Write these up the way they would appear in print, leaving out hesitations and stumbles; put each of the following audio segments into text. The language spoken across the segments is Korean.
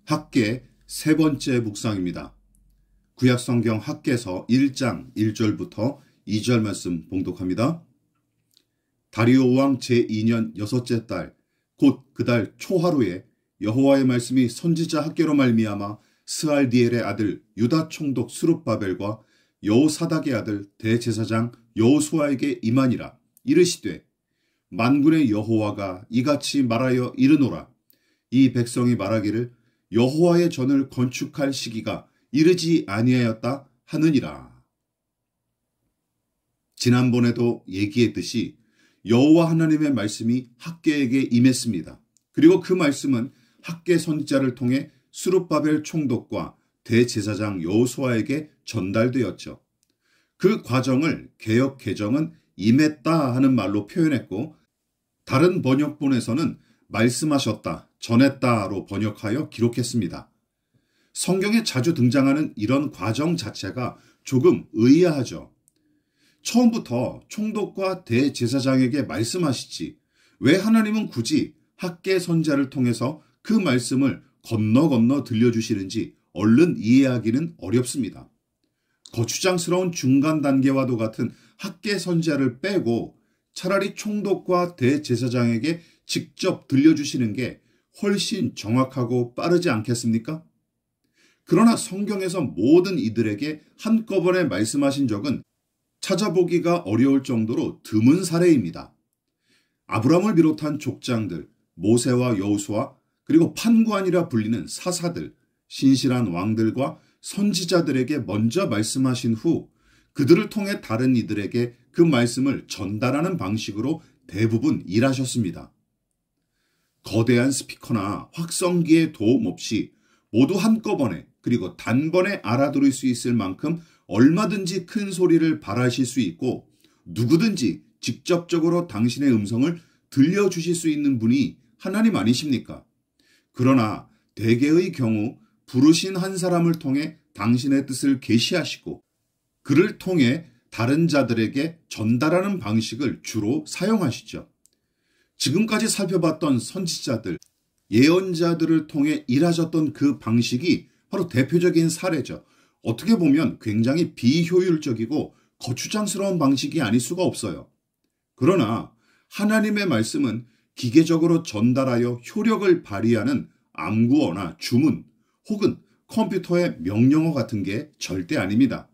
학계 세 번째 묵상입니다. 구약성경 학계서 1장 1절부터 2절 말씀 봉독합니다. 다리오 왕 제2년 여섯째 달 곧 그 달 초하루에 여호와의 말씀이 선지자 학계로 말미암아 스알디엘의 아들 유다 총독 스룹바벨과 여호사닥의 아들 대제사장 여호수아에게 임하니라. 이르시되 만군의 여호와가 이같이 말하여 이르노라. 이 백성이 말하기를 여호와의 전을 건축할 시기가 이르지 아니하였다 하느니라. 지난번에도 얘기했듯이 여호와 하나님의 말씀이 학계에게 임했습니다. 그리고 그 말씀은 학계 선지자를 통해 스룹바벨 총독과 대제사장 여호수아에게 전달되었죠. 그 과정을 개역 개정은 임했다 하는 말로 표현했고, 다른 번역본에서는 말씀하셨다, 전했다로 번역하여 기록했습니다. 성경에 자주 등장하는 이런 과정 자체가 조금 의아하죠. 처음부터 총독과 대제사장에게 말씀하시지 왜 하나님은 굳이 학계 선지자를 통해서 그 말씀을 건너 들려주시는지 얼른 이해하기는 어렵습니다. 거추장스러운 중간 단계와도 같은 학계 선지자를 빼고 차라리 총독과 대제사장에게 직접 들려주시는 게 훨씬 정확하고 빠르지 않겠습니까? 그러나 성경에서 모든 이들에게 한꺼번에 말씀하신 적은 찾아보기가 어려울 정도로 드문 사례입니다. 아브라함을 비롯한 족장들, 모세와 여호수아, 그리고 판관이라 불리는 사사들, 신실한 왕들과 선지자들에게 먼저 말씀하신 후 그들을 통해 다른 이들에게 그 말씀을 전달하는 방식으로 대부분 일하셨습니다. 거대한 스피커나 확성기의 도움 없이 모두 한꺼번에 그리고 단번에 알아들을 수 있을 만큼 얼마든지 큰 소리를 발하실 수 있고 누구든지 직접적으로 당신의 음성을 들려주실 수 있는 분이 하나님 아니십니까? 그러나 대개의 경우 부르신 한 사람을 통해 당신의 뜻을 계시하시고 그를 통해 다른 자들에게 전달하는 방식을 주로 사용하시죠. 지금까지 살펴봤던 선지자들, 예언자들을 통해 일하셨던 그 방식이 바로 대표적인 사례죠. 어떻게 보면 굉장히 비효율적이고 거추장스러운 방식이 아닐 수가 없어요. 그러나 하나님의 말씀은 기계적으로 전달하여 효력을 발휘하는 암구어나 주문 혹은 컴퓨터의 명령어 같은 게 절대 아닙니다.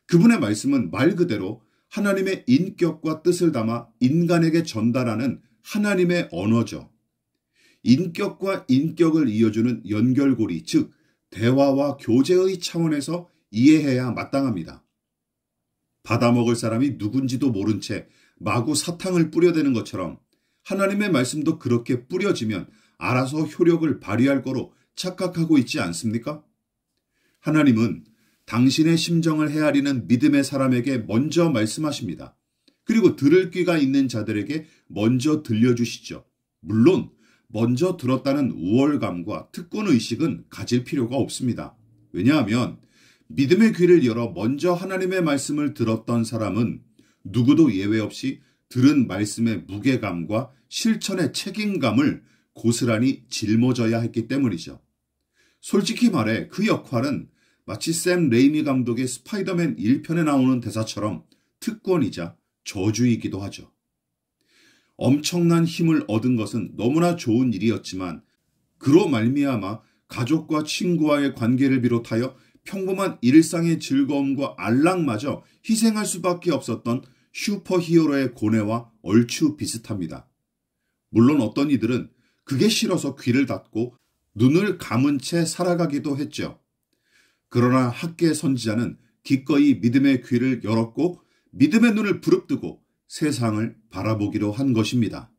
그분의 말씀은 말 그대로 하나님의 인격과 뜻을 담아 인간에게 전달하는 하나님의 언어죠. 인격과 인격을 이어주는 연결고리, 즉 대화와 교제의 차원에서 이해해야 마땅합니다. 받아먹을 사람이 누군지도 모른 채 마구 사탕을 뿌려대는 것처럼 하나님의 말씀도 그렇게 뿌려지면 알아서 효력을 발휘할 거로 착각하고 있지 않습니까? 하나님은 당신의 심정을 헤아리는 믿음의 사람에게 먼저 말씀하십니다. 그리고 들을 귀가 있는 자들에게 먼저 들려주시죠. 물론 먼저 들었다는 우월감과 특권의식은 가질 필요가 없습니다. 왜냐하면 믿음의 귀를 열어 먼저 하나님의 말씀을 들었던 사람은 누구도 예외 없이 들은 말씀의 무게감과 실천의 책임감을 고스란히 짊어져야 했기 때문이죠. 솔직히 말해 그 역할은 마치 샘 레이미 감독의 스파이더맨 1편에 나오는 대사처럼 특권이자 저주이기도 하죠. 엄청난 힘을 얻은 것은 너무나 좋은 일이었지만 그로 말미암아 가족과 친구와의 관계를 비롯하여 평범한 일상의 즐거움과 안락마저 희생할 수밖에 없었던 슈퍼히어로의 고뇌와 얼추 비슷합니다. 물론 어떤 이들은 그게 싫어서 귀를 닫고 눈을 감은 채 살아가기도 했죠. 그러나 학계 선지자는 기꺼이 믿음의 귀를 열었고 믿음의 눈을 부릅뜨고 세상을 바라보기로 한 것입니다.